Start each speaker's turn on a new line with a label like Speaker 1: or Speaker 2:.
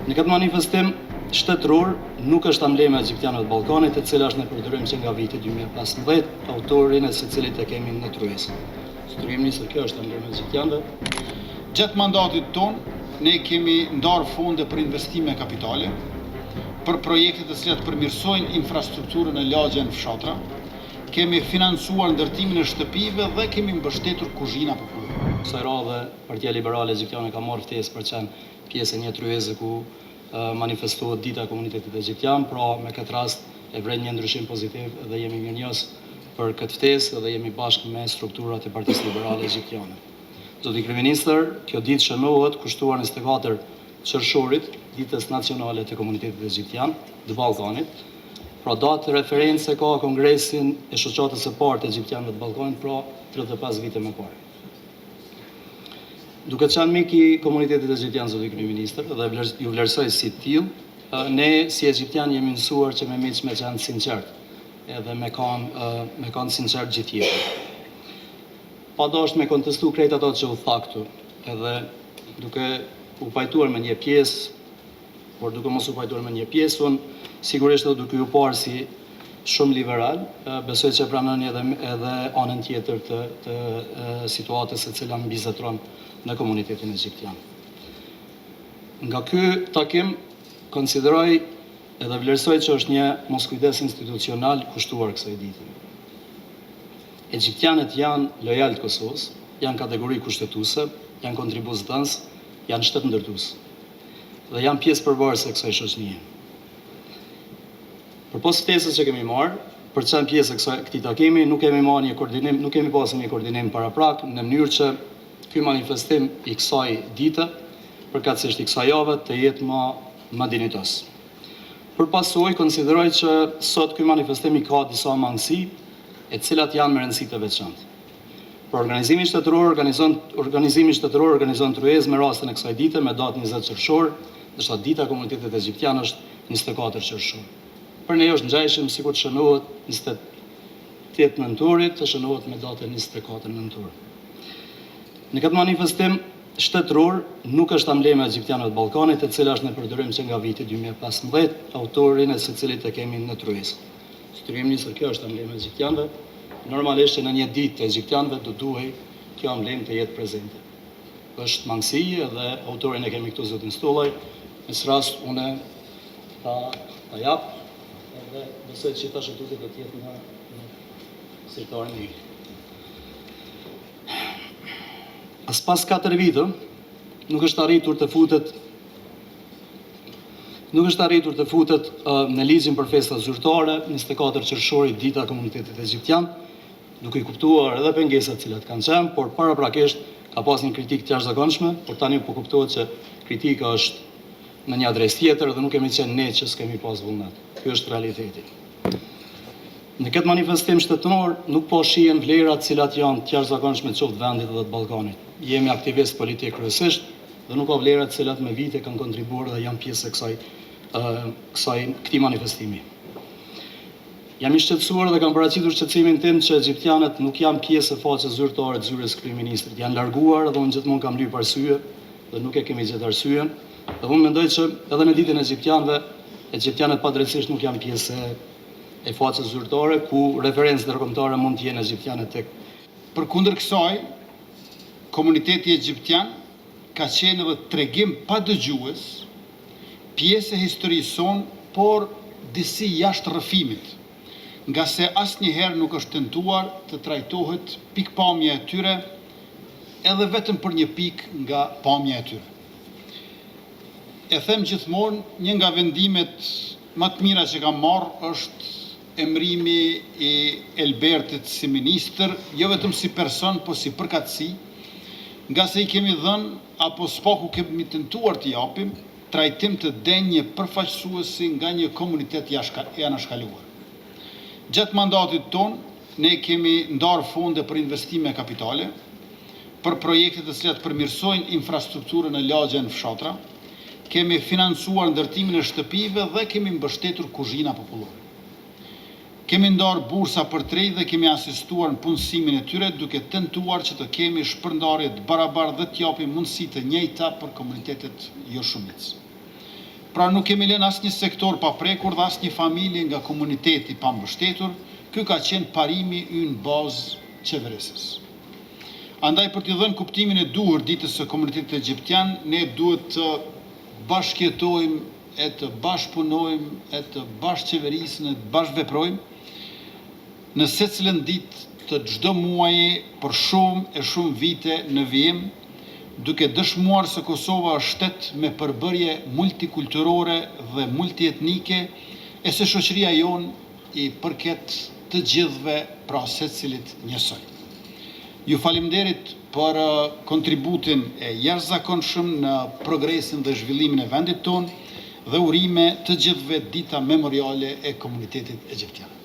Speaker 1: Në këtë manifestim shtetëror nuk është amblema e Egjiptianëve të Ballkanit, e cila është në përdorim që nga viti 2015, autorin e secilit e kemi në tryezë. Zotëri Ministër, kjo është amblema e Egjiptianëve.
Speaker 2: Gjatë mandatit tonë, ne kemi ndarë fonde për investime kapitale, për projekte të cilat përmirësojnë infrastrukturën e lagje në fshatra, kemi financuar ndërtimin e shtëpive dhe kemi mbështetur kuzhina popullore.
Speaker 1: Kësaj radhe, Partia Liberale Egjiptiane ka marrë ftesë për qenë pjesë e një tryeze ku manifestohet dita e komunitetit egjiptian, pra me këtë rast e vren një ndryshim pozitiv dhe jemi mirënjohës për këtë ftesë dhe jemi bashkë me strukturat e Partisë Liberale Egjiptiane. Zoti Kryeministër, kjo ditë shënohet kushtuar 24 qershorit, ditës nacionale të komunitetit egjiptian të Ballkanit. Pra datë referencë ka Kongresin e Shoqatës së Parë të Egjiptianëve të Ballkanit, pra 35 vite më parë. Duke qenë mik i komunitetit egjiptian, zoti Kryeministër, dhe ju vlerësoj si tillë, ne si egjiptian jemi mësuar që me miq me qenë sinqert, edhe me kanë sinqert gjithë jetën. Pa dashur me kontestu krejt ato që u tha këtu, edhe duke u pajtuar me një pjesë, por duke mos u pajtuar me një pjesë, unë sigurisht edhe duke ju parë si shumë liberal, besoj që pranoni edhe anën tjetër të situatës e cila mbizetron në komunitetin egjiptian. Nga ky takim konsideroj edhe vlerësoj që është një moskujdes institucional kushtuar kësaj dite. Egjiptianët janë lojal të Kosovës, janë kategori kushtetuese, janë kontribues, janë shtet ndërtues dhe janë pjesë përbërëse e kësaj shoqënie. Përpos ftesës që kemi marrë, për të qenë pjesë e këtij takimi, nuk kemi pasur një koordinim paraprak në mënyrë që ky manifestim i kësaj dite, përkatësisht i kësaj jave, të jetë më dinjitos. Përpasoj, konsideroj që sot ky manifestim i ka disa mangësi, e cilat janë me rëndësi të veçantë. Për organizimi shtetëror organizon tryezë me rastin e kësaj dite me datë 20 qershor, ndërsa dita e komunitetit egjiptian është 24 qershor. Për ne është ngjajshëm sikur të shënohet 28 nëntorit, të shënohet me datën 24 nëntor. Në këtë manifestim shtetëror nuk është amblema e Egjiptianëve të Ballkanit, e cila është në përdorim që nga viti 2015, autorin e secilit e kemi në tryezë. Zotëri Ministër, kjo është amblema e Egjiptianëve. Normalisht që në një ditë të Egjiptianëve do duhej kjo amblemë të jetë prezente. Është mangësi dhe autorin e kemi këtu zotin Stollaj. Në së rast unë ta jap dhe besoj që ta shëtutit do të jetë në sirtarin e As pas 4 vite, nuk është arritur të futet në ligjin për festat zyrtare 24 qershori dita e komunitetit egjiptian, duke i kuptuar edhe pengesat cilat kanë qenë, por paraprakisht ka pas një kritikë të jashtëzakonshme, por tani po kuptohet që kritika është në një adresë tjetër dhe nuk kemi qenë ne që s'kemi pas vullnet. Ky është realiteti. Në këtë manifestim shtetëror nuk po shihen vlerat cilat janë të jashtëzakonshme qoftë vendit dhe të Ballkanit. Jemi aktivist politik kryesisht dhe nuk ka vlerat cilat me vite kanë kontribuar dhe janë pjesë e këtij manifestimi. Jam i shqetësuar dhe kam paraqitur shqetësimin tim që egjiptianët nuk janë pjesë e faqes zyrtare të zyres kryeministrit. Janë larguar dhe unë gjithmonë kam lyp arsye dhe nuk e kemi gjetur arsyen. Dhe unë mendoj që edhe në ditën e egjiptianëve, egjiptianët padrejtisht nuk janë pjesë e faqes zyrtare ku referencë ndërkombëtare mund të jenë egjiptianët tek.
Speaker 2: Përkundër kësaj, komuniteti egjiptian ka qenë edhe tregim pa dëgjues, pjesë e historisë sonë, por disi jashtë rrëfimit, nga se asnjëherë nuk është tentuar të trajtohet pikpamja e tyre edhe vetëm për një pikë nga pamja e tyre. E them gjithmonë, një nga vendimet më të mira që kam marrë është emrimi i Elbertit si ministër, jo vetëm si person, po si përkatësi, nga se i kemi dhënë apo s'paku kemi tentuar të japim trajtim të denjë përfaqësuesi nga një komunitet i anashkaluar. Gjatë mandatit tonë, ne kemi ndarë fonde për investime kapitale, për projekte të cilat përmirësojnë infrastrukturën e lagje në fshatra, kemi financuar ndërtimin e shtëpive dhe kemi mbështetur kuzhina popullore. Kemi ndarë bursa për trej dhe kemi asistuar në punësimin e tyre duke tentuar që të kemi shpërndarje të barabartë dhe të japim mundësi të njëjta për komunitetet jo shumicë. Pra nuk kemi lënë asnjë sektor pa prekur dhe asnjë familje nga komuniteti pa mbështetur. Ky ka qenë parimi ynë bazë qeverisës. Andaj për t'i dhënë kuptimin e duhur ditës së komunitetit egjiptian, ne duhet të bashkëjetojmë, e të bashkëpunojmë, e të bashkëqeverisëm, e të bashkëveprojmë në secilën ditë të çdo muaji për shumë vite në vijim, duke dëshmuar se Kosova është shtet me përbërje multikulturore dhe multietnike, e se shoqëria jonë i përket të gjithëve, pra secilit njësoj. Ju faleminderit për kontributin e jashtëzakonshëm në progresin dhe zhvillimin e vendit tonë dhe urime të gjithëve dita memoriale e komunitetit egjiptian.